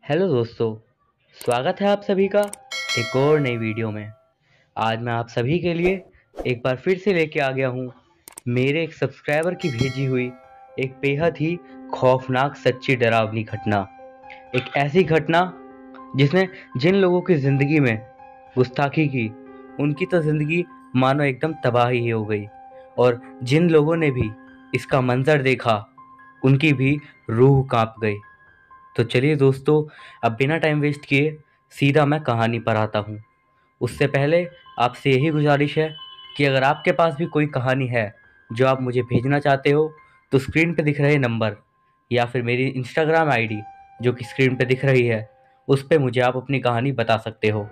Hello दोस्तों, स्वागत है आप सभी का एक और नई वीडियो में। आज मैं आप सभी के लिए एक बार फिर से लेके आ गया हूँ मेरे एक सब्सक्राइबर की भेजी हुई एक बेहद ही खौफनाक सच्ची डरावनी घटना। एक ऐसी घटना जिसने जिन लोगों की ज़िंदगी में गुस्ताखी की, उनकी तो ज़िंदगी मानो एकदम तबाही ही हो गई, और जिन लोगों ने भी इसका मंजर देखा उनकी भी रूह कांप गई। तो चलिए दोस्तों, अब बिना टाइम वेस्ट किए सीधा मैं कहानी पर आता हूँ। उससे पहले आपसे यही गुजारिश है कि अगर आपके पास भी कोई कहानी है जो आप मुझे भेजना चाहते हो, तो स्क्रीन पे दिख रहे नंबर या फिर मेरी इंस्टाग्राम आईडी जो कि स्क्रीन पे दिख रही है, उस पे मुझे आप अपनी कहानी बता सकते हो।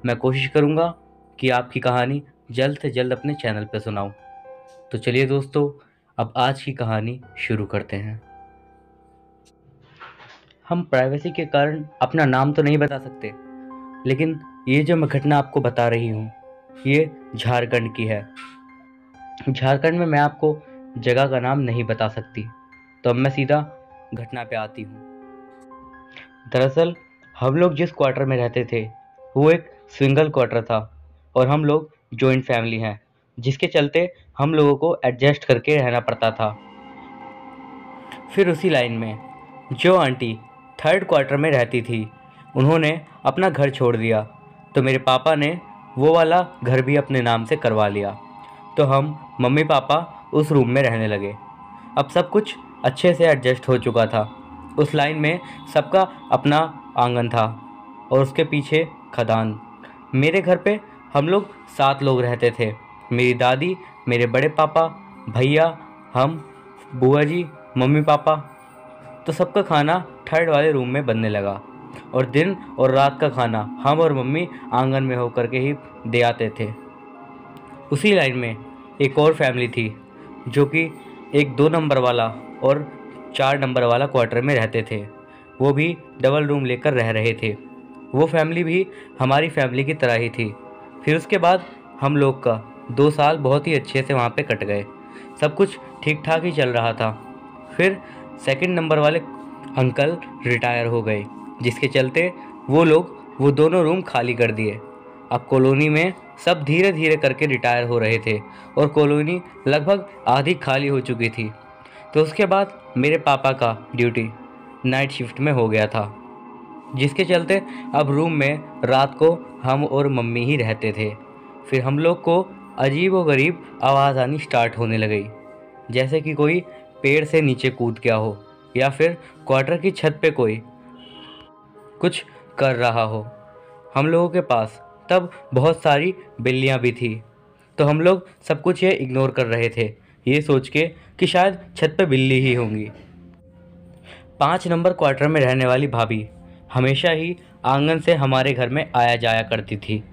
मैं कोशिश करूँगा कि आपकी कहानी जल्द से जल्द अपने चैनल पे सुनाऊँ। तो चलिए दोस्तों, अब आज की कहानी शुरू करते हैं। हम प्राइवेसी के कारण अपना नाम तो नहीं बता सकते, लेकिन ये जो मैं घटना आपको बता रही हूँ ये झारखंड की है। झारखंड में मैं आपको जगह का नाम नहीं बता सकती, तो अब मैं सीधा घटना पे आती हूँ। दरअसल हम लोग जिस क्वार्टर में रहते थे वो एक सिंगल क्वार्टर था, और हम लोग जॉइंट फैमिली हैं, जिसके चलते हम लोगों को एडजस्ट करके रहना पड़ता था। फिर उसी लाइन में जो आंटी थर्ड क्वार्टर में रहती थी, उन्होंने अपना घर छोड़ दिया, तो मेरे पापा ने वो वाला घर भी अपने नाम से करवा लिया। तो हम मम्मी पापा उस रूम में रहने लगे। अब सब कुछ अच्छे से एडजस्ट हो चुका था। उस लाइन में सबका अपना आंगन था और उसके पीछे खदान। मेरे घर पे हम लोग 7 लोग रहते थे। मेरी दादी, मेरे बड़े पापा, भैया, हम, बुआ जी, मम्मी पापा। तो सबका खाना थर्ड वाले रूम में बनने लगा, और दिन और रात का खाना हम और मम्मी आंगन में होकर के ही दे आते थे। उसी लाइन में एक और फैमिली थी जो कि एक 2 नंबर वाला और 4 नंबर वाला क्वार्टर में रहते थे। वो भी डबल रूम लेकर रह रहे थे। वो फैमिली भी हमारी फैमिली की तरह ही थी। फिर उसके बाद हम लोग का 2 साल बहुत ही अच्छे से वहाँ पे कट गए। सब कुछ ठीक ठाक ही चल रहा था। फिर सेकंड नंबर वाले अंकल रिटायर हो गए, जिसके चलते वो लोग वो दोनों रूम खाली कर दिए। अब कॉलोनी में सब धीरे धीरे करके रिटायर हो रहे थे और कॉलोनी लगभग आधी खाली हो चुकी थी। तो उसके बाद मेरे पापा का ड्यूटी नाइट शिफ्ट में हो गया था, जिसके चलते अब रूम में रात को हम और मम्मी ही रहते थे। फिर हम लोग को अजीब व गरीब आवाज़ आनी स्टार्ट होने लगी, जैसे कि कोई पेड़ से नीचे कूद गया हो या फिर क्वार्टर की छत पे कोई कुछ कर रहा हो। हम लोगों के पास तब बहुत सारी बिल्लियाँ भी थी, तो हम लोग सब कुछ ये इग्नोर कर रहे थे, ये सोच के कि शायद छत पे बिल्ली ही होंगी। 5 नंबर क्वार्टर में रहने वाली भाभी हमेशा ही आंगन से हमारे घर में आया जाया करती थी।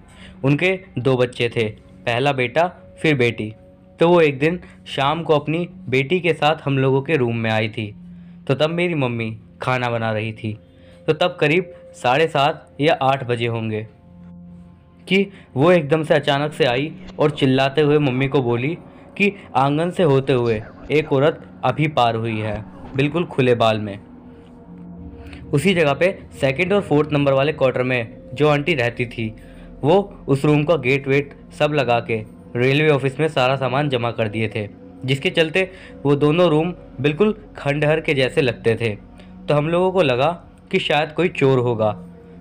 उनके 2 बच्चे थे, पहला बेटा फिर बेटी। तो वो एक दिन शाम को अपनी बेटी के साथ हम लोगों के रूम में आई थी। तो तब मेरी मम्मी खाना बना रही थी। तो तब करीब 7:30 या 8 बजे होंगे कि वो एकदम से अचानक से आई और चिल्लाते हुए मम्मी को बोली कि आंगन से होते हुए एक औरत अभी पार हुई है, बिल्कुल खुले बाल में। उसी जगह पे सेकंड और फोर्थ नंबर वाले क्वार्टर में जो आंटी रहती थी, वो उस रूम का गेट वेट सब लगा के रेलवे ऑफिस में सारा सामान जमा कर दिए थे, जिसके चलते वो दोनों रूम बिल्कुल खंडहर के जैसे लगते थे। तो हम लोगों को लगा कि शायद कोई चोर होगा,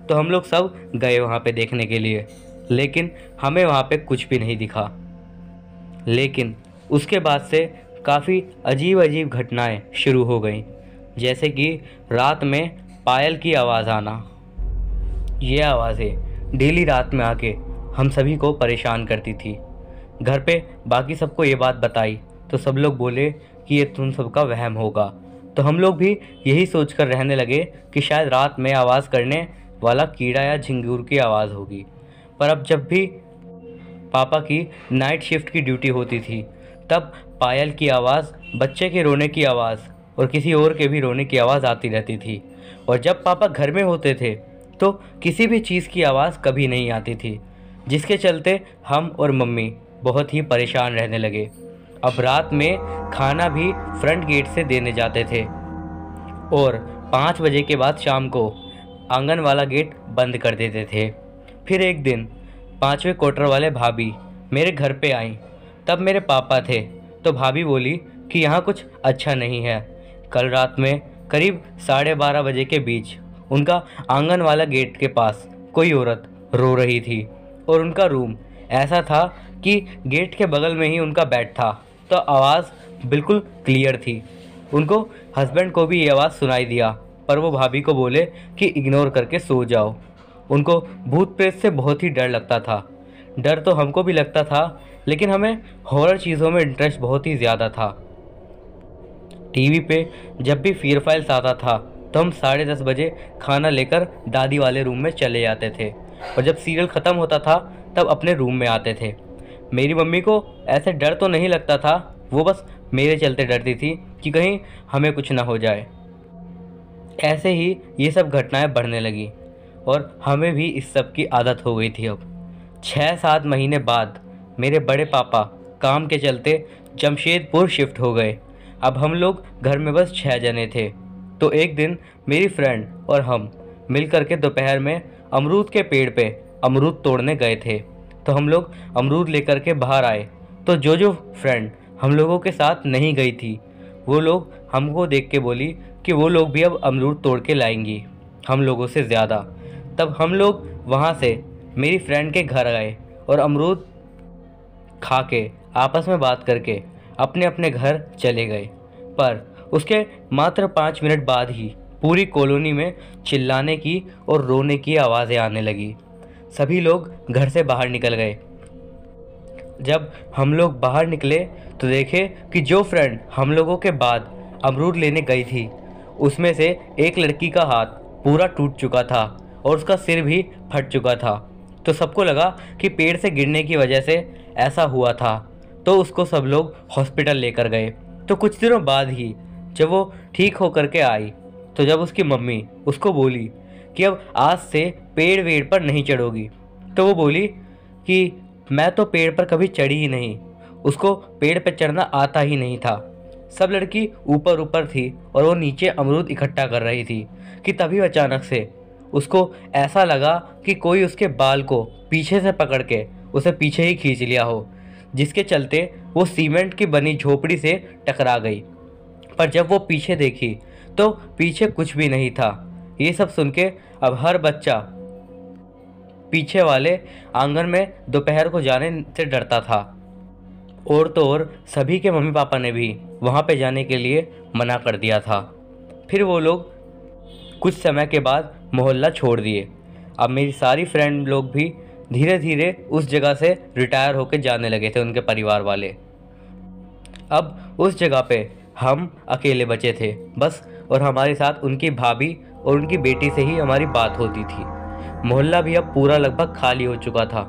तो हम लोग सब गए वहाँ पे देखने के लिए, लेकिन हमें वहाँ पे कुछ भी नहीं दिखा। लेकिन उसके बाद से काफ़ी अजीब अजीब घटनाएं शुरू हो गईं, जैसे कि रात में पायल की आवाज़ आना। ये आवाज़ें डेली रात में आके हम सभी को परेशान करती थी। घर पे बाकी सबको ये बात बताई तो सब लोग बोले कि ये तुम सबका वहम होगा। तो हम लोग भी यही सोचकर रहने लगे कि शायद रात में आवाज़ करने वाला कीड़ा या झिंगूर की आवाज़ होगी। पर अब जब भी पापा की नाइट शिफ्ट की ड्यूटी होती थी, तब पायल की आवाज़, बच्चे के रोने की आवाज़ और किसी और के भी रोने की आवाज़ आती रहती थी। और जब पापा घर में होते थे तो किसी भी चीज़ की आवाज़ कभी नहीं आती थी, जिसके चलते हम और मम्मी बहुत ही परेशान रहने लगे। अब रात में खाना भी फ्रंट गेट से देने जाते थे, और 5 बजे के बाद शाम को आंगन वाला गेट बंद कर देते थे। फिर एक दिन 5वें क्वार्टर वाले भाभी मेरे घर पे आई। तब मेरे पापा थे तो भाभी बोली कि यहाँ कुछ अच्छा नहीं है। कल रात में करीब 12:30 बजे के बीच उनका आंगन वाला गेट के पास कोई औरत रो रही थी और उनका रूम ऐसा था कि गेट के बगल में ही उनका बेड था, तो आवाज़ बिल्कुल क्लियर थी। उनको हस्बैंड को भी ये आवाज़ सुनाई दिया, पर वो भाभी को बोले कि इग्नोर करके सो जाओ। उनको भूत प्रेत से बहुत ही डर लगता था। डर तो हमको भी लगता था, लेकिन हमें हॉरर चीज़ों में इंटरेस्ट बहुत ही ज़्यादा था। टीवी पे जब भी फियर फाइल्स आता था तो हम 10:30 बजे खाना लेकर दादी वाले रूम में चले जाते थे, और जब सीरियल ख़त्म होता था तब अपने रूम में आते थे। मेरी मम्मी को ऐसे डर तो नहीं लगता था, वो बस मेरे चलते डरती थी कि कहीं हमें कुछ ना हो जाए। ऐसे ही ये सब घटनाएं बढ़ने लगी और हमें भी इस सब की आदत हो गई थी। अब 6-7 महीने बाद मेरे बड़े पापा काम के चलते जमशेदपुर शिफ्ट हो गए। अब हम लोग घर में बस 6 जने थे। तो एक दिन मेरी फ्रेंड और हम मिल कर के दोपहर में अमरूद के पेड़ पे अमरूद तोड़ने गए थे। तो हम लोग अमरूद लेकर के बाहर आए, तो जो फ्रेंड हम लोगों के साथ नहीं गई थी वो लोग हमको देख के बोली कि वो लोग भी अब अमरूद तोड़ के लाएंगी हम लोगों से ज़्यादा। तब हम लोग वहाँ से मेरी फ्रेंड के घर गए और अमरूद खा के आपस में बात करके अपने अपने घर चले गए। पर उसके मात्र 5 मिनट बाद ही पूरी कॉलोनी में चिल्लाने की और रोने की आवाज़ें आने लगी। सभी लोग घर से बाहर निकल गए। जब हम लोग बाहर निकले तो देखे कि जो फ्रेंड हम लोगों के बाद अमरूद लेने गई थी उसमें से एक लड़की का हाथ पूरा टूट चुका था और उसका सिर भी फट चुका था। तो सबको लगा कि पेड़ से गिरने की वजह से ऐसा हुआ था, तो उसको सब लोग हॉस्पिटल लेकर गए। तो कुछ दिनों बाद ही जब वो ठीक होकर के आई, तो जब उसकी मम्मी उसको बोली कि अब आज से पेड़ वेड़ पर नहीं चढ़ोगी, तो वो बोली कि मैं तो पेड़ पर कभी चढ़ी ही नहीं, उसको पेड़ पर चढ़ना आता ही नहीं था। सब लड़की ऊपर ऊपर थी और वो नीचे अमरूद इकट्ठा कर रही थी कि तभी अचानक से उसको ऐसा लगा कि कोई उसके बाल को पीछे से पकड़ के उसे पीछे ही खींच लिया हो, जिसके चलते वो सीमेंट की बनी झोपड़ी से टकरा गई। पर जब वो पीछे देखी तो पीछे कुछ भी नहीं था। ये सब सुन के अब हर बच्चा पीछे वाले आंगन में दोपहर को जाने से डरता था। और तो और सभी के मम्मी पापा ने भी वहाँ पे जाने के लिए मना कर दिया था। फिर वो लोग कुछ समय के बाद मोहल्ला छोड़ दिए। अब मेरी सारी फ्रेंड लोग भी धीरे धीरे उस जगह से रिटायर होकर जाने लगे थे, उनके परिवार वाले। अब उस जगह पे हम अकेले बचे थे बस, और हमारे साथ उनकी भाभी और उनकी बेटी से ही हमारी बात होती थी। मोहल्ला भी अब पूरा लगभग खाली हो चुका था।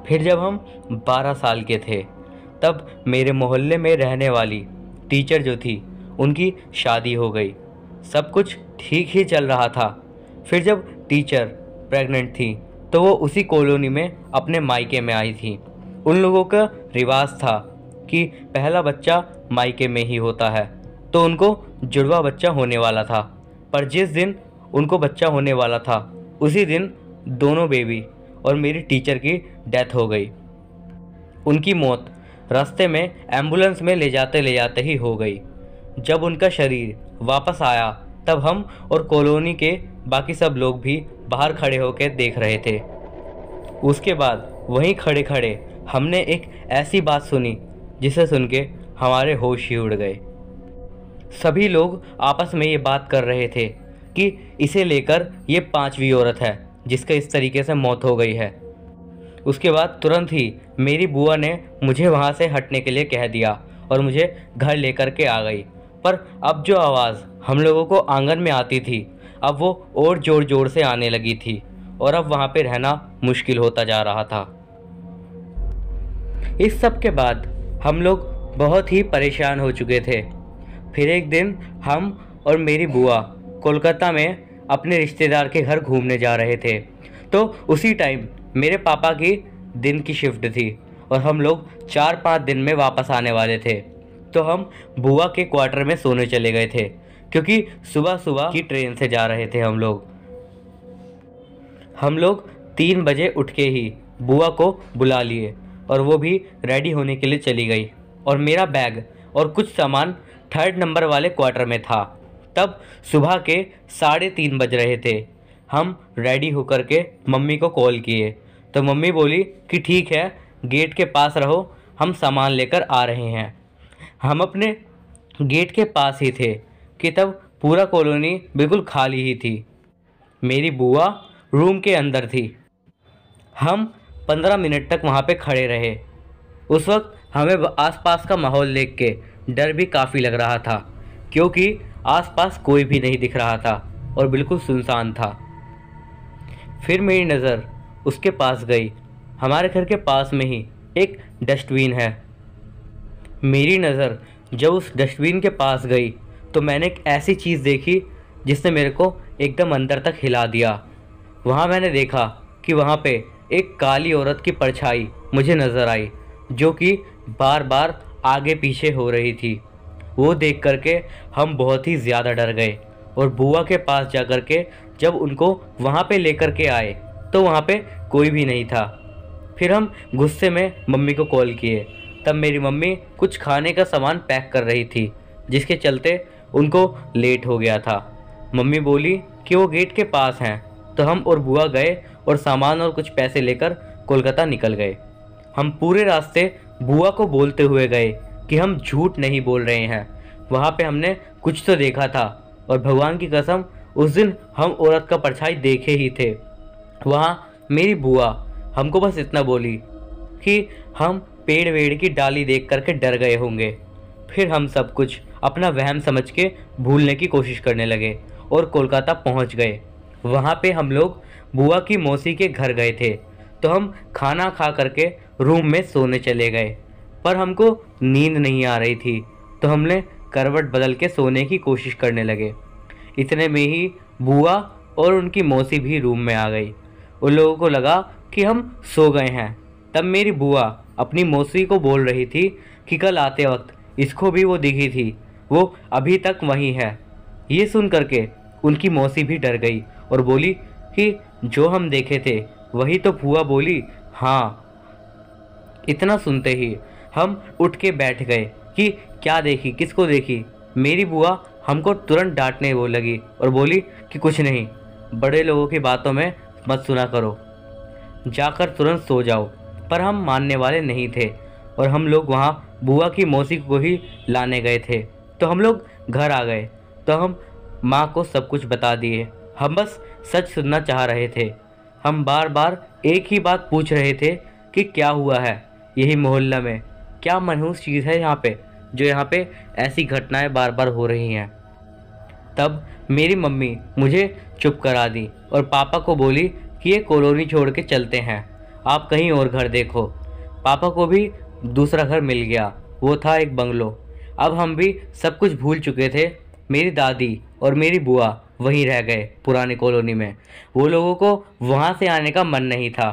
फिर जब हम 12 साल के थे तब मेरे मोहल्ले में रहने वाली टीचर जो थी उनकी शादी हो गई। सब कुछ ठीक ही चल रहा था। फिर जब टीचर प्रेग्नेंट थी तो वो उसी कॉलोनी में अपने मायके में आई थी। उन लोगों का रिवाज था कि पहला बच्चा मायके में ही होता है, तो उनको जुड़वा बच्चा होने वाला था। पर जिस दिन उनको बच्चा होने वाला था उसी दिन दोनों बेबी और मेरी टीचर की डेथ हो गई। उनकी मौत रास्ते में एम्बुलेंस में ले जाते ही हो गई। जब उनका शरीर वापस आया तब हम और कॉलोनी के बाकी सब लोग भी बाहर खड़े होकर देख रहे थे। उसके बाद वहीं खड़े खड़े हमने एक ऐसी बात सुनी जिसे सुन के हमारे होश ही उड़ गए। सभी लोग आपस में ये बात कर रहे थे कि इसे लेकर ये 5वीं औरत है जिसका इस तरीके से मौत हो गई है। उसके बाद तुरंत ही मेरी बुआ ने मुझे वहाँ से हटने के लिए कह दिया और मुझे घर लेकर के आ गई। पर अब जो आवाज़ हम लोगों को आंगन में आती थी अब वो और ज़ोर ज़ोर से आने लगी थी और अब वहाँ पे रहना मुश्किल होता जा रहा था। इस सब के बाद हम लोग बहुत ही परेशान हो चुके थे। फिर एक दिन हम और मेरी बुआ कोलकाता में अपने रिश्तेदार के घर घूमने जा रहे थे, तो उसी टाइम मेरे पापा की दिन की शिफ्ट थी और हम लोग 4-5 दिन में वापस आने वाले थे। तो हम बुआ के क्वार्टर में सोने चले गए थे क्योंकि सुबह सुबह की ट्रेन से जा रहे थे हम लोग। हम लोग 3 बजे उठ के ही बुआ को बुला लिए और वो भी रेडी होने के लिए चली गई और मेरा बैग और कुछ सामान 3rd नंबर वाले क्वार्टर में था। तब सुबह के 3:30 बज रहे थे। हम रेडी होकर के मम्मी को कॉल किए तो मम्मी बोली कि ठीक है, गेट के पास रहो, हम सामान लेकर आ रहे हैं। हम अपने गेट के पास ही थे कि तब पूरा कॉलोनी बिल्कुल खाली ही थी। मेरी बुआ रूम के अंदर थी। हम 15 मिनट तक वहाँ पे खड़े रहे। उस वक्त हमें आसपास का माहौल देख के डर भी काफ़ी लग रहा था, क्योंकि आसपास कोई भी नहीं दिख रहा था और बिल्कुल सुनसान था। फिर मेरी नज़र उसके पास गई। हमारे घर के पास में ही एक डस्टबिन है। मेरी नज़र जब उस डस्टबिन के पास गई तो मैंने एक ऐसी चीज़ देखी जिसने मेरे को एकदम अंदर तक हिला दिया। वहाँ मैंने देखा कि वहाँ पे एक काली औरत की परछाई मुझे नज़र आई, जो कि बार बार आगे पीछे हो रही थी। वो देख करके हम बहुत ही ज़्यादा डर गए और बुआ के पास जा कर के जब उनको वहाँ पे लेकर के आए तो वहाँ पे कोई भी नहीं था। फिर हम गुस्से में मम्मी को कॉल किए। तब मेरी मम्मी कुछ खाने का सामान पैक कर रही थी, जिसके चलते उनको लेट हो गया था। मम्मी बोली कि वो गेट के पास हैं, तो हम और बुआ गए और सामान और कुछ पैसे लेकर कोलकाता निकल गए। हम पूरे रास्ते बुआ को बोलते हुए गए कि हम झूठ नहीं बोल रहे हैं, वहाँ पे हमने कुछ तो देखा था और भगवान की कसम उस दिन हम औरत का परछाई देखे ही थे। वहाँ मेरी बुआ हमको बस इतना बोली कि हम पेड़ वेड़ की डाली देख करके डर गए होंगे। फिर हम सब कुछ अपना वहम समझ के भूलने की कोशिश करने लगे और कोलकाता पहुंच गए। वहां पे हम लोग बुआ की मौसी के घर गए थे, तो हम खाना खा करके रूम में सोने चले गए। पर हमको नींद नहीं आ रही थी, तो हमने करवट बदल के सोने की कोशिश करने लगे। इतने में ही बुआ और उनकी मौसी भी रूम में आ गई। उन लोगों को लगा कि हम सो गए हैं। तब मेरी बुआ अपनी मौसी को बोल रही थी कि कल आते वक्त इसको भी वो दिखी थी, वो अभी तक वहीं है। ये सुन करके उनकी मौसी भी डर गई और बोली कि जो हम देखे थे वही तो। बुआ बोली हाँ। इतना सुनते ही हम उठ के बैठ गए कि क्या देखी, किसको देखी। मेरी बुआ हमको तुरंत डांटने वो लगी और बोली कि कुछ नहीं, बड़े लोगों की बातों में मत सुना करो, जाकर तुरंत सो जाओ। पर हम मानने वाले नहीं थे और हम लोग वहाँ बुआ की मौसी को ही लाने गए थे। तो हम लोग घर आ गए तो हम माँ को सब कुछ बता दिए। हम बस सच सुनना चाह रहे थे। हम बार बार एक ही बात पूछ रहे थे कि क्या हुआ है यही मोहल्ला में, क्या मनहूस चीज़ है यहाँ पे, जो यहाँ पे ऐसी घटनाएं बार बार हो रही हैं। तब मेरी मम्मी मुझे चुप करा दी और पापा को बोली कि ये कॉलोनी छोड़ के चलते हैं, आप कहीं और घर देखो। पापा को भी दूसरा घर मिल गया, वो था एक बंगलो। अब हम भी सब कुछ भूल चुके थे। मेरी दादी और मेरी बुआ वहीं रह गए पुरानी कॉलोनी में। वो लोगों को वहाँ से आने का मन नहीं था,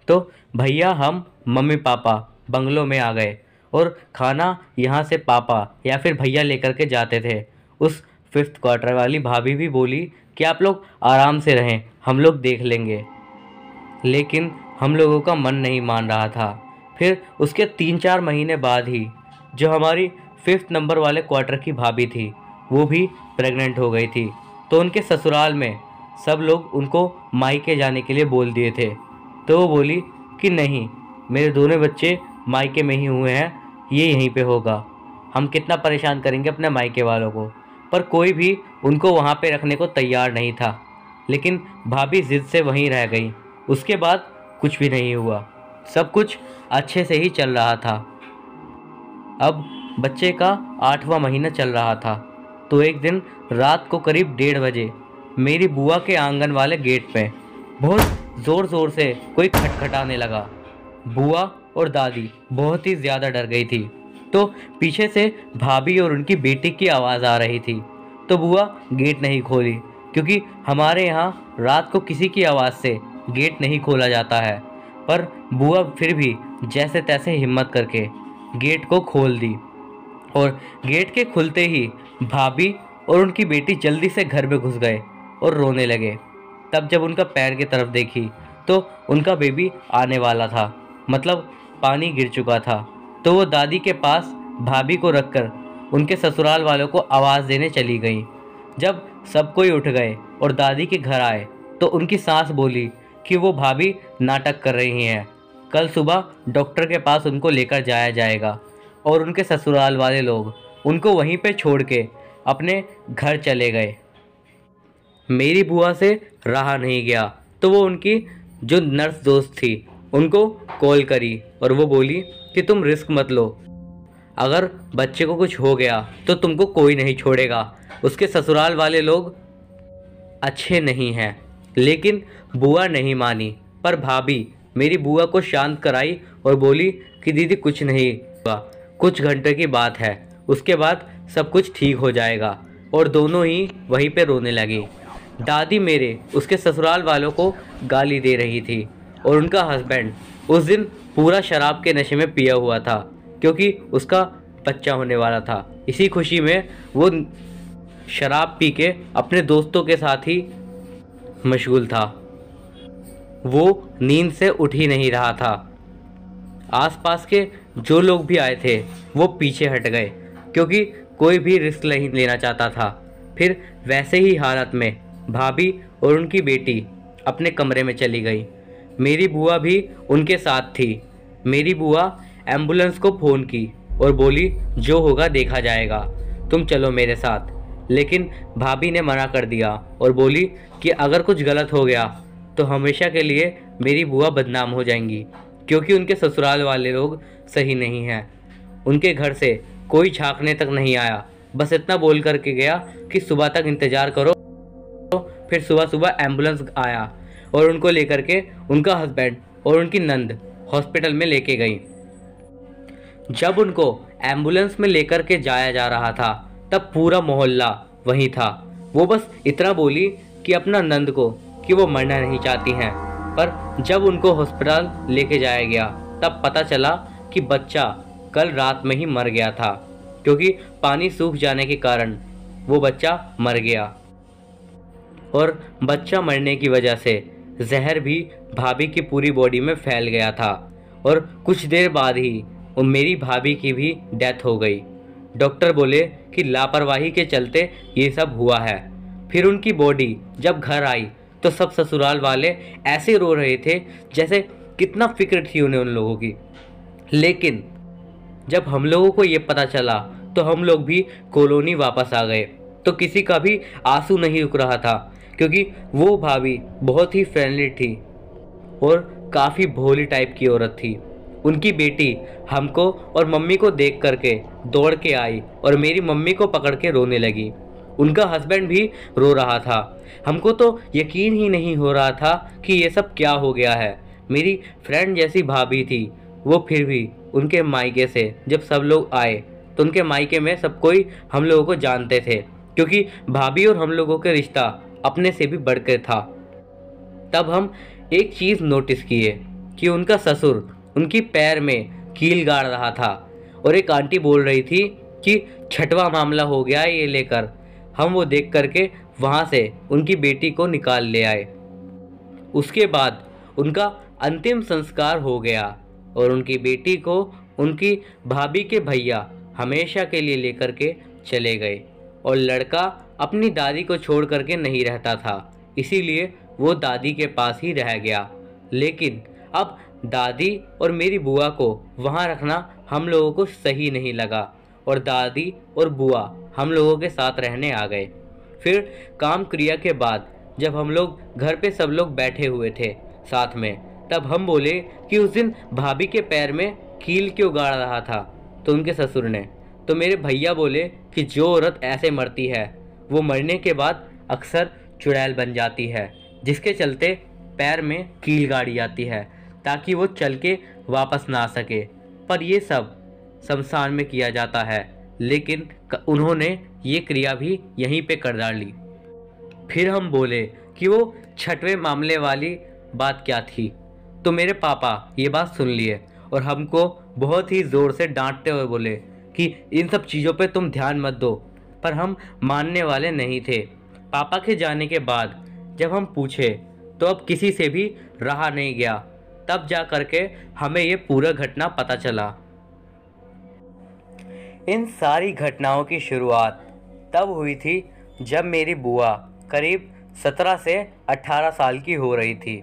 तो भैया, हम, मम्मी पापा बंगलो में आ गए और खाना यहाँ से पापा या फिर भैया लेकर के जाते थे। उस 5th क्वार्टर वाली भाभी भी बोली कि आप लोग आराम से रहें, हम लोग देख लेंगे। लेकिन हम लोगों का मन नहीं मान रहा था। फिर उसके 3-4 महीने बाद ही जो हमारी 5th नंबर वाले क्वार्टर की भाभी थी, वो भी प्रेग्नेंट हो गई थी। तो उनके ससुराल में सब लोग उनको मायके जाने के लिए बोल दिए थे। तो वो बोली कि नहीं, मेरे दोनों बच्चे मायके में ही हुए हैं, ये यहीं पे होगा। हम कितना परेशान करेंगे अपने मायके वालों को। पर कोई भी उनको वहाँ पे रखने को तैयार नहीं था। लेकिन भाभी ज़िद से वहीं रह गई। उसके बाद कुछ भी नहीं हुआ, सब कुछ अच्छे से ही चल रहा था। अब बच्चे का 8वां महीना चल रहा था। तो एक दिन रात को करीब 1:30 बजे मेरी बुआ के आंगन वाले गेट पे बहुत ज़ोर ज़ोर से कोई खटखटाने लगा। बुआ और दादी बहुत ही ज़्यादा डर गई थी। तो पीछे से भाभी और उनकी बेटी की आवाज़ आ रही थी। तो बुआ गेट नहीं खोली, क्योंकि हमारे यहाँ रात को किसी की आवाज़ से गेट नहीं खोला जाता है। पर बुआ फिर भी जैसे तैसे हिम्मत करके गेट को खोल दी और गेट के खुलते ही भाभी और उनकी बेटी जल्दी से घर में घुस गए और रोने लगे। तब जब उनका पैर की तरफ देखी तो उनका बेबी आने वाला था, मतलब पानी गिर चुका था। तो वो दादी के पास भाभी को रखकर उनके ससुराल वालों को आवाज़ देने चली गई। जब सब कोई उठ गए और दादी के घर आए तो उनकी सास बोली कि वो भाभी नाटक कर रही हैं, कल सुबह डॉक्टर के पास उनको लेकर जाया जाएगा। और उनके ससुराल वाले लोग उनको वहीं पे छोड़ के अपने घर चले गए। मेरी बुआ से रहा नहीं गया तो वो उनकी जो नर्स दोस्त थी उनको कॉल करी और वो बोली कि तुम रिस्क मत लो, अगर बच्चे को कुछ हो गया तो तुमको कोई नहीं छोड़ेगा। उसके ससुराल वाले लोग अच्छे नहीं हैं। लेकिन बुआ नहीं मानी, पर भाभी मेरी बुआ को शांत कराई और बोली कि दीदी कुछ नहीं हुआ, कुछ घंटे की बात है, उसके बाद सब कुछ ठीक हो जाएगा। और दोनों ही वहीं पे रोने लगी। दादी मेरे उसके ससुराल वालों को गाली दे रही थी और उनका हस्बैंड उस दिन पूरा शराब के नशे में पिया हुआ था, क्योंकि उसका बच्चा होने वाला था। इसी खुशी में वो शराब पी के अपने दोस्तों के साथ ही मशगूल था। वो नींद से उठ ही नहीं रहा था। आसपास के जो लोग भी आए थे वो पीछे हट गए, क्योंकि कोई भी रिस्क नहीं लेना चाहता था। फिर वैसे ही हालत में भाभी और उनकी बेटी अपने कमरे में चली गई। मेरी बुआ भी उनके साथ थी। मेरी बुआ एम्बुलेंस को फ़ोन की और बोली जो होगा देखा जाएगा, तुम चलो मेरे साथ। लेकिन भाभी ने मना कर दिया और बोली कि अगर कुछ गलत हो गया तो हमेशा के लिए मेरी बुआ बदनाम हो जाएंगी, क्योंकि उनके ससुराल वाले लोग सही नहीं हैं। उनके घर से कोई झांकने तक नहीं आया, बस इतना बोल करके गया कि सुबह तक इंतज़ार करो। फिर सुबह सुबह एम्बुलेंस आया और उनको लेकर के उनका हस्बैंड और उनकी नंद हॉस्पिटल में लेके गई। जब उनको एम्बुलेंस में लेकर के जाया जा रहा था तब पूरा मोहल्ला वहीं था। वो बस इतना बोली कि अपना नंद को कि वो मरना नहीं चाहती हैं। पर जब उनको हॉस्पिटल लेके जाया गया तब पता चला कि बच्चा कल रात में ही मर गया था, क्योंकि पानी सूख जाने के कारण वो बच्चा मर गया। और बच्चा मरने की वजह से जहर भी भाभी की पूरी बॉडी में फैल गया था और कुछ देर बाद ही मेरी भाभी की भी डेथ हो गई। डॉक्टर बोले कि लापरवाही के चलते ये सब हुआ है। फिर उनकी बॉडी जब घर आई तो सब ससुराल वाले ऐसे रो रहे थे जैसे कितना फिक्र थी उन्हें उन लोगों की। लेकिन जब हम लोगों को ये पता चला तो हम लोग भी कॉलोनी वापस आ गए। तो किसी का भी आंसू नहीं रुक रहा था, क्योंकि वो भाभी बहुत ही फ्रेंडली थी और काफ़ी भोली टाइप की औरत थी। उनकी बेटी हमको और मम्मी को देख करके दौड़ के आई और मेरी मम्मी को पकड़ के रोने लगी। उनका हस्बैंड भी रो रहा था। हमको तो यकीन ही नहीं हो रहा था कि ये सब क्या हो गया है। मेरी फ्रेंड जैसी भाभी थी वो, फिर भी उनके मायके से जब सब लोग आए तो उनके मायके में सब कोई हम लोगों को जानते थे, क्योंकि भाभी और हम लोगों के रिश्ता अपने से भी बढ़कर था। तब हम एक चीज़ नोटिस किए कि उनका ससुर उनकी पैर में कील गाड़ रहा था और एक आंटी बोल रही थी कि छठवां मामला हो गया ये लेकर। हम वो देख करके वहाँ से उनकी बेटी को निकाल ले आए। उसके बाद उनका अंतिम संस्कार हो गया और उनकी बेटी को उनकी भाभी के भैया हमेशा के लिए लेकर के चले गए और लड़का अपनी दादी को छोड़ करके नहीं रहता था, इसीलिए वो दादी के पास ही रह गया। लेकिन अब दादी और मेरी बुआ को वहाँ रखना हम लोगों को सही नहीं लगा और दादी और बुआ हम लोगों के साथ रहने आ गए। फिर काम क्रिया के बाद जब हम लोग घर पे सब लोग बैठे हुए थे साथ में, तब हम बोले कि उस दिन भाभी के पैर में कील क्यों गाड़ रहा था। तो उनके ससुर ने, तो मेरे भैया बोले कि जो औरत ऐसे मरती है वो मरने के बाद अक्सर चुड़ैल बन जाती है, जिसके चलते पैर में कील गाड़ी जाती है ताकि वो चल के वापस ना आ सके। पर ये सब शमशान में किया जाता है, लेकिन उन्होंने ये क्रिया भी यहीं पे कर डाली। फिर हम बोले कि वो छठवें मामले वाली बात क्या थी। तो मेरे पापा ये बात सुन लिए और हमको बहुत ही ज़ोर से डांटते हुए बोले कि इन सब चीज़ों पे तुम ध्यान मत दो। पर हम मानने वाले नहीं थे। पापा के जाने के बाद जब हम पूछे तो अब किसी से भी रहा नहीं गया। तब जा करके हमें ये पूरा घटना पता चला। इन सारी घटनाओं की शुरुआत तब हुई थी जब मेरी बुआ करीब 17 से 18 साल की हो रही थी।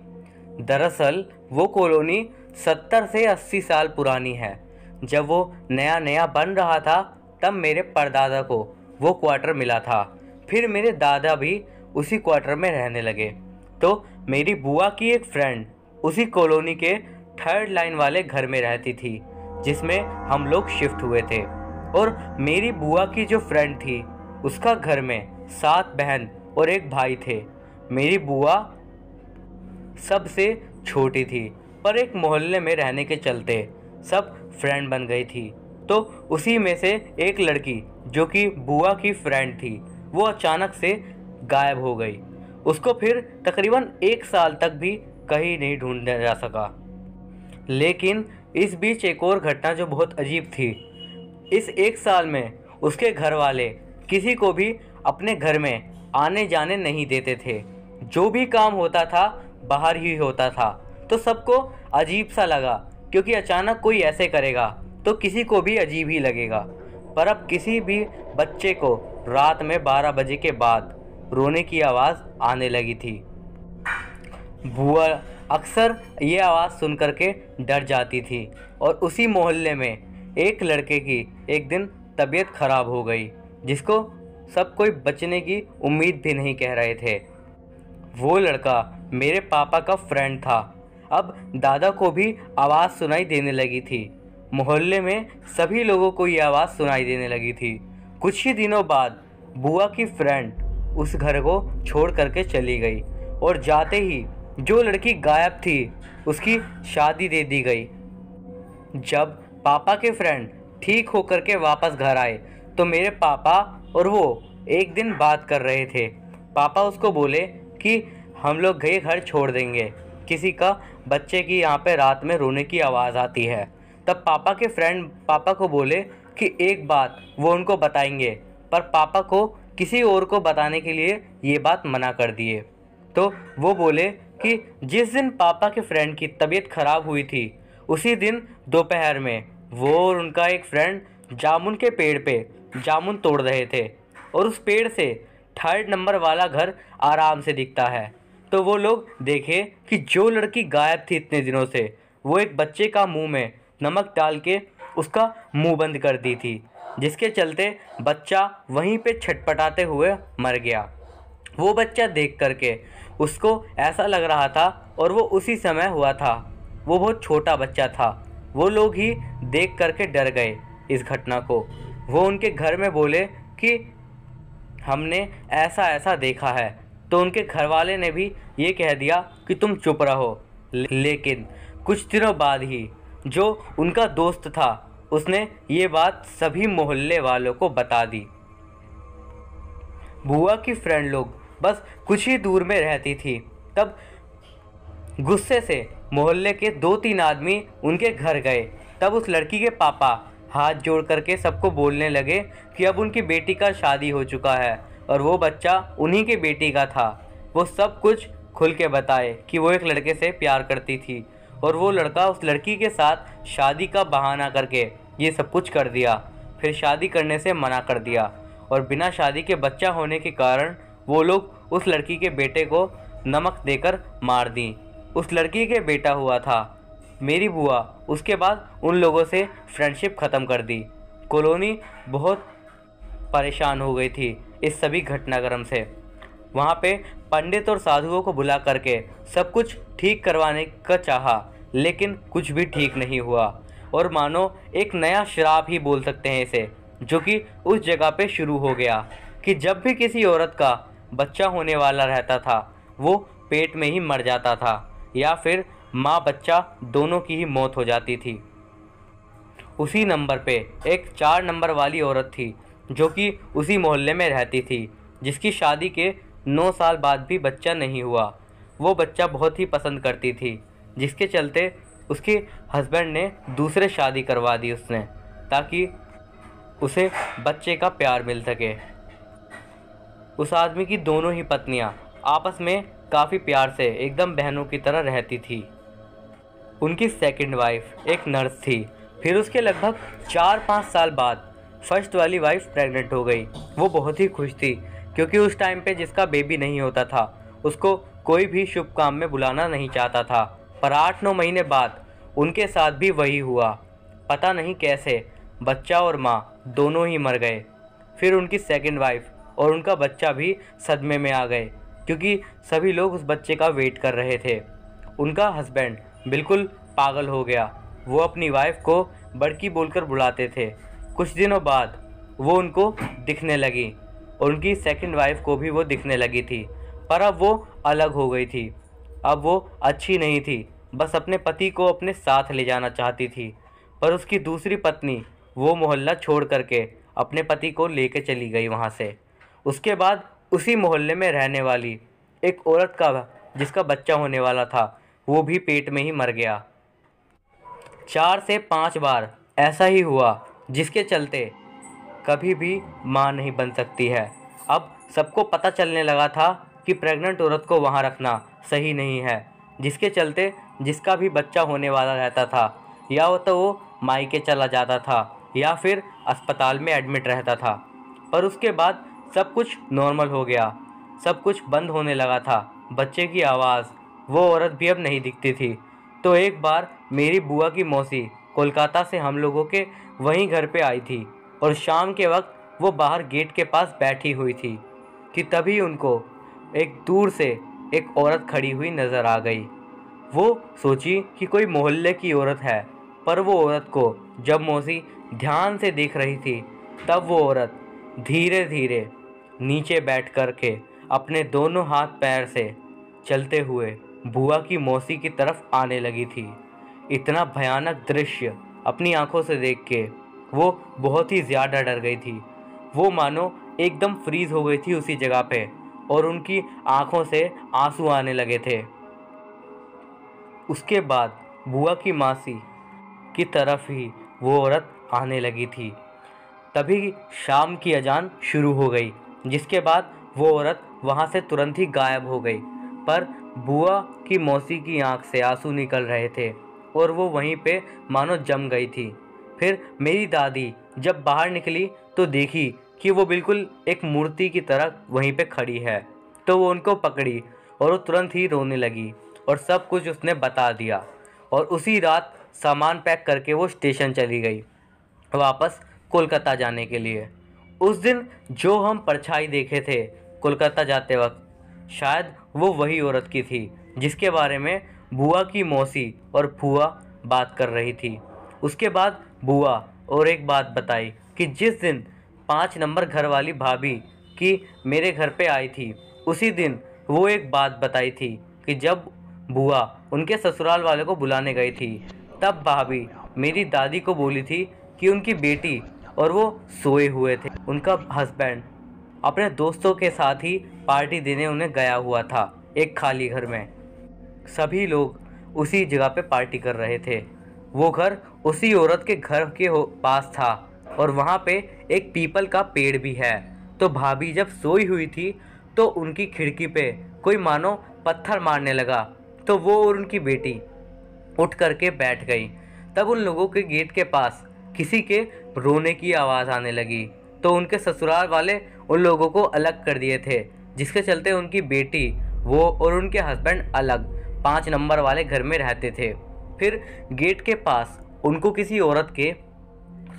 दरअसल वो कॉलोनी 70 से 80 साल पुरानी है। जब वो नया नया बन रहा था तब मेरे परदादा को वो क्वार्टर मिला था। फिर मेरे दादा भी उसी क्वार्टर में रहने लगे। तो मेरी बुआ की एक फ्रेंड उसी कॉलोनी के 3rd लाइन वाले घर में रहती थी जिसमें हम लोग शिफ्ट हुए थे। और मेरी बुआ की जो फ्रेंड थी उसका घर में 7 बहन और एक भाई थे। मेरी बुआ सबसे छोटी थी पर एक मोहल्ले में रहने के चलते सब फ्रेंड बन गई थी। तो उसी में से एक लड़की जो कि बुआ की फ्रेंड थी वो अचानक से गायब हो गई। उसको फिर तकरीबन 1 साल तक भी कहीं नहीं ढूंढा जा सका। लेकिन इस बीच एक और घटना जो बहुत अजीब थी। इस 1 साल में उसके घर वाले किसी को भी अपने घर में आने जाने नहीं देते थे। जो भी काम होता था बाहर ही होता था। तो सबको अजीब सा लगा क्योंकि अचानक कोई ऐसे करेगा तो किसी को भी अजीब ही लगेगा। पर अब किसी भी बच्चे को रात में 12 बजे के बाद रोने की आवाज़ आने लगी थी। बुआ अक्सर ये आवाज़ सुन कर के डर जाती थी। और उसी मोहल्ले में एक लड़के की एक दिन तबीयत खराब हो गई जिसको सब कोई बचने की उम्मीद भी नहीं कह रहे थे। वो लड़का मेरे पापा का फ्रेंड था। अब दादा को भी आवाज़ सुनाई देने लगी थी। मोहल्ले में सभी लोगों को ये आवाज़ सुनाई देने लगी थी। कुछ ही दिनों बाद बुआ की फ्रेंड उस घर को छोड़ करके चली गई और जाते ही जो लड़की गायब थी उसकी शादी दे दी गई। जब पापा के फ्रेंड ठीक होकर के वापस घर आए तो मेरे पापा और वो एक दिन बात कर रहे थे। पापा उसको बोले कि हम लोग ये घर छोड़ देंगे, किसी का बच्चे की यहाँ पे रात में रोने की आवाज़ आती है। तब पापा के फ्रेंड पापा को बोले कि एक बात वो उनको बताएंगे, पर पापा को किसी और को बताने के लिए ये बात मना कर दिए। तो वो बोले कि जिस दिन पापा के फ्रेंड की तबीयत ख़राब हुई थी उसी दिन दोपहर में वो और उनका एक फ्रेंड जामुन के पेड़ पे जामुन तोड़ रहे थे और उस पेड़ से 3rd नंबर वाला घर आराम से दिखता है। तो वो लोग देखे कि जो लड़की गायब थी इतने दिनों से वो एक बच्चे का मुंह में नमक डाल के उसका मुंह बंद कर दी थी, जिसके चलते बच्चा वहीं पे छटपटाते हुए मर गया। वो बच्चा देख करके उसको ऐसा लग रहा था और वो उसी समय हुआ था। वो बहुत छोटा बच्चा था। वो लोग ही देख करके डर गए इस घटना को। वो उनके घर में बोले कि हमने ऐसा ऐसा देखा है। तो उनके घर वाले ने भी ये कह दिया कि तुम चुप रहो। लेकिन कुछ दिनों बाद ही जो उनका दोस्त था उसने ये बात सभी मोहल्ले वालों को बता दी। बुआ की फ्रेंड लोग बस कुछ ही दूर में रहती थी। तब गुस्से से मोहल्ले के 2-3 आदमी उनके घर गए। तब उस लड़की के पापा हाथ जोड़ करके सबको बोलने लगे कि अब उनकी बेटी का शादी हो चुका है और वो बच्चा उन्हीं की बेटी का था। वो सब कुछ खुल के बताए कि वो एक लड़के से प्यार करती थी और वो लड़का उस लड़की के साथ शादी का बहाना करके ये सब कुछ कर दिया। फिर शादी करने से मना कर दिया और बिना शादी के बच्चा होने के कारण वो लोग उस लड़की के बेटे को नमक देकर मार दी। उस लड़की के बेटा हुआ था। मेरी बुआ उसके बाद उन लोगों से फ्रेंडशिप ख़त्म कर दी। कॉलोनी बहुत परेशान हो गई थी इस सभी घटनाक्रम से। वहाँ पे पंडित और साधुओं को बुला करके सब कुछ ठीक करवाने का चाहा, लेकिन कुछ भी ठीक नहीं हुआ। और मानो एक नया श्राप ही बोल सकते हैं इसे, जो कि उस जगह पे शुरू हो गया कि जब भी किसी औरत का बच्चा होने वाला रहता था वो पेट में ही मर जाता था या फिर माँ बच्चा दोनों की ही मौत हो जाती थी। उसी नंबर पे एक 4 नंबर वाली औरत थी जो कि उसी मोहल्ले में रहती थी, जिसकी शादी के 9 साल बाद भी बच्चा नहीं हुआ। वो बच्चा बहुत ही पसंद करती थी, जिसके चलते उसके हस्बैंड ने दूसरे शादी करवा दी उसने, ताकि उसे बच्चे का प्यार मिल सके। उस आदमी की दोनों ही पत्नियां आपस में काफ़ी प्यार से एकदम बहनों की तरह रहती थी। उनकी सेकंड वाइफ एक नर्स थी। फिर उसके लगभग 4-5 साल बाद फर्स्ट वाली वाइफ प्रेग्नेंट हो गई। वो बहुत ही खुश थी क्योंकि उस टाइम पे जिसका बेबी नहीं होता था उसको कोई भी शुभ काम में बुलाना नहीं चाहता था। पर 8-9 महीने बाद उनके साथ भी वही हुआ। पता नहीं कैसे बच्चा और माँ दोनों ही मर गए। फिर उनकी सेकंड वाइफ और उनका बच्चा भी सदमे में आ गए क्योंकि सभी लोग उस बच्चे का वेट कर रहे थे। उनका हस्बैंड बिल्कुल पागल हो गया। वो अपनी वाइफ को बड़की बोलकर बुलाते थे। कुछ दिनों बाद वो उनको दिखने लगी और उनकी सेकंड वाइफ को भी वो दिखने लगी थी। पर अब वो अलग हो गई थी। अब वो अच्छी नहीं थी, बस अपने पति को अपने साथ ले जाना चाहती थी। पर उसकी दूसरी पत्नी वो मोहल्ला छोड़ करके अपने पति को लेके चली गई वहाँ से। उसके बाद उसी मोहल्ले में रहने वाली एक औरत का जिसका बच्चा होने वाला था वो भी पेट में ही मर गया। 4 से 5 बार ऐसा ही हुआ जिसके चलते कभी भी माँ नहीं बन सकती है। अब सबको पता चलने लगा था कि प्रेग्नेंट औरत को वहाँ रखना सही नहीं है, जिसके चलते जिसका भी बच्चा होने वाला रहता था या तो वो मायके चला जाता था या फिर अस्पताल में एडमिट रहता था। पर उसके बाद सब कुछ नॉर्मल हो गया, सब कुछ बंद होने लगा था। बच्चे की आवाज़, वो औरत भी अब नहीं दिखती थी। तो एक बार मेरी बुआ की मौसी कोलकाता से हम लोगों के वहीं घर पे आई थी और शाम के वक्त वो बाहर गेट के पास बैठी हुई थी कि तभी उनको एक दूर से एक औरत खड़ी हुई नज़र आ गई। वो सोची कि कोई मोहल्ले की औरत है, पर वो औरत को जब मौसी ध्यान से देख रही थी तब वो औरत धीरे धीरे नीचे बैठ कर के अपने दोनों हाथ पैर से चलते हुए बुआ की मौसी की तरफ आने लगी थी। इतना भयानक दृश्य अपनी आंखों से देख के वो बहुत ही ज़्यादा डर गई थी। वो मानो एकदम फ्रीज हो गई थी उसी जगह पे और उनकी आंखों से आंसू आने लगे थे। उसके बाद बुआ की मासी की तरफ ही वो औरत आने लगी थी। तभी शाम की अजान शुरू हो गई, जिसके बाद वो औरत वहाँ से तुरंत ही गायब हो गई। पर बुआ की मौसी की आंख से आंसू निकल रहे थे और वो वहीं पे मानो जम गई थी। फिर मेरी दादी जब बाहर निकली तो देखी कि वो बिल्कुल एक मूर्ति की तरह वहीं पे खड़ी है। तो वो उनको पकड़ी और वो तुरंत ही रोने लगी और सब कुछ उसने बता दिया। और उसी रात सामान पैक करके वो स्टेशन चली गई वापस कोलकाता जाने के लिए। उस दिन जो हम परछाई देखे थे कोलकाता जाते वक्त, शायद वो वही औरत की थी जिसके बारे में बुआ की मौसी और फूआ बात कर रही थी। उसके बाद बुआ और एक बात बताई कि जिस दिन 5 नंबर घर वाली भाभी की मेरे घर पे आई थी उसी दिन वो एक बात बताई थी कि जब बुआ उनके ससुराल वाले को बुलाने गई थी तब भाभी मेरी दादी को बोली थी कि उनकी बेटी और वो सोए हुए थे। उनका हस्बैंड अपने दोस्तों के साथ ही पार्टी देने उन्हें गया हुआ था एक खाली घर में। सभी लोग उसी जगह पे पार्टी कर रहे थे। वो घर उसी औरत के घर के पास था और वहाँ पे एक पीपल का पेड़ भी है। तो भाभी जब सोई हुई थी तो उनकी खिड़की पे कोई मानो पत्थर मारने लगा। तो वो और उनकी बेटी उठ करके बैठ गई। तब उन लोगों के गेट के पास किसी के रोने की आवाज़ आने लगी। तो उनके ससुराल वाले उन लोगों को अलग कर दिए थे, जिसके चलते उनकी बेटी वो और उनके हस्बैंड अलग 5 नंबर वाले घर में रहते थे। फिर गेट के पास उनको किसी औरत के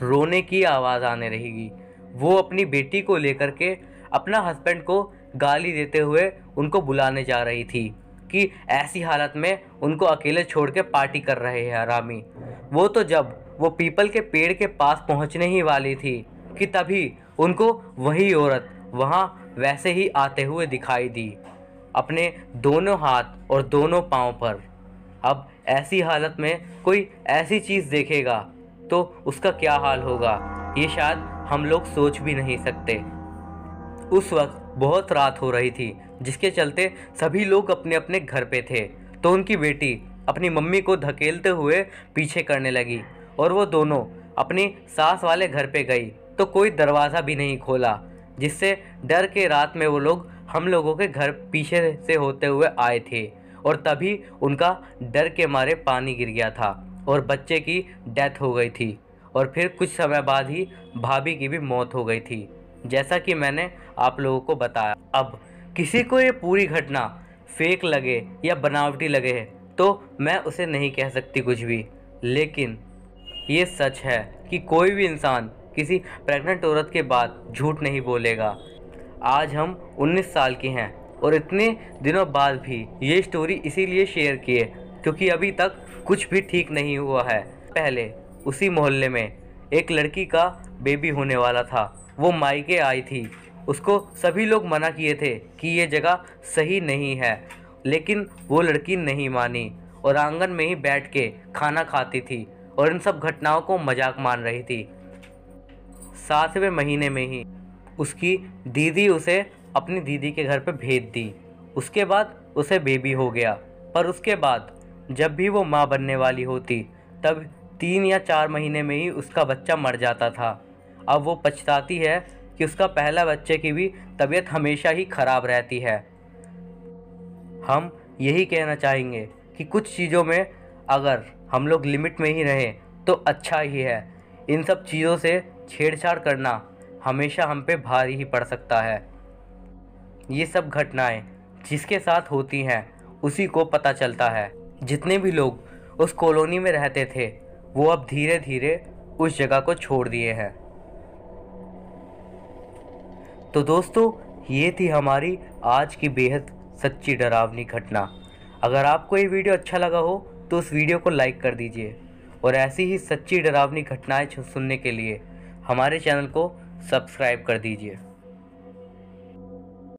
रोने की आवाज़ आने रहेगी। वो अपनी बेटी को लेकर के अपना हस्बैंड को गाली देते हुए उनको बुलाने जा रही थी कि ऐसी हालत में उनको अकेले छोड़ के पार्टी कर रहे हैं हरामी। वो तो जब वो पीपल के पेड़ के पास पहुंचने ही वाली थी कि तभी उनको वही औरत वहाँ वैसे ही आते हुए दिखाई दी, अपने दोनों हाथ और दोनों पाँव पर। अब ऐसी हालत में कोई ऐसी चीज़ देखेगा तो उसका क्या हाल होगा, ये शायद हम लोग सोच भी नहीं सकते। उस वक्त बहुत रात हो रही थी, जिसके चलते सभी लोग अपने अपने घर पे थे। तो उनकी बेटी अपनी मम्मी को धकेलते हुए पीछे करने लगी और वो दोनों अपनी सास वाले घर पे गई तो कोई दरवाज़ा भी नहीं खोला, जिससे डर के रात में वो लोग हम लोगों के घर पीछे से होते हुए आए थे और तभी उनका डर के मारे पानी गिर गया था और बच्चे की डेथ हो गई थी और फिर कुछ समय बाद ही भाभी की भी मौत हो गई थी, जैसा कि मैंने आप लोगों को बताया। अब किसी को ये पूरी घटना फेक लगे या बनावटी लगे तो मैं उसे नहीं कह सकती कुछ भी, लेकिन ये सच है कि कोई भी इंसान किसी प्रेग्नेंट औरत के बाद झूठ नहीं बोलेगा। आज हम 19 साल के हैं और इतने दिनों बाद भी ये स्टोरी इसीलिए शेयर की है क्योंकि अभी तक कुछ भी ठीक नहीं हुआ है। पहले उसी मोहल्ले में एक लड़की का बेबी होने वाला था। वो मायके आई थी। उसको सभी लोग मना किए थे कि ये जगह सही नहीं है, लेकिन वो लड़की नहीं मानी और आंगन में ही बैठ के खाना खाती थी और इन सब घटनाओं को मजाक मान रही थी। 7वें महीने में ही उसकी दीदी उसे अपनी दीदी के घर पे भेज दी। उसके बाद उसे बेबी हो गया, पर उसके बाद जब भी वो माँ बनने वाली होती तब 3 या 4 महीने में ही उसका बच्चा मर जाता था। अब वो पछताती है कि उसका पहला बच्चे की भी तबीयत हमेशा ही ख़राब रहती है। हम यही कहना चाहेंगे कि कुछ चीज़ों में अगर हम लोग लिमिट में ही रहें तो अच्छा ही है। इन सब चीज़ों से छेड़छाड़ करना हमेशा हम पे भारी ही पड़ सकता है। ये सब घटनाएं जिसके साथ होती हैं उसी को पता चलता है। जितने भी लोग उस कॉलोनी में रहते थे वो अब धीरे धीरे उस जगह को छोड़ दिए हैं। तो दोस्तों, ये थी हमारी आज की बेहद सच्ची डरावनी घटना। अगर आपको ये वीडियो अच्छा लगा हो तो उस वीडियो को लाइक कर दीजिए और ऐसी ही सच्ची डरावनी घटनाएं सुनने के लिए हमारे चैनल को सब्सक्राइब कर दीजिए।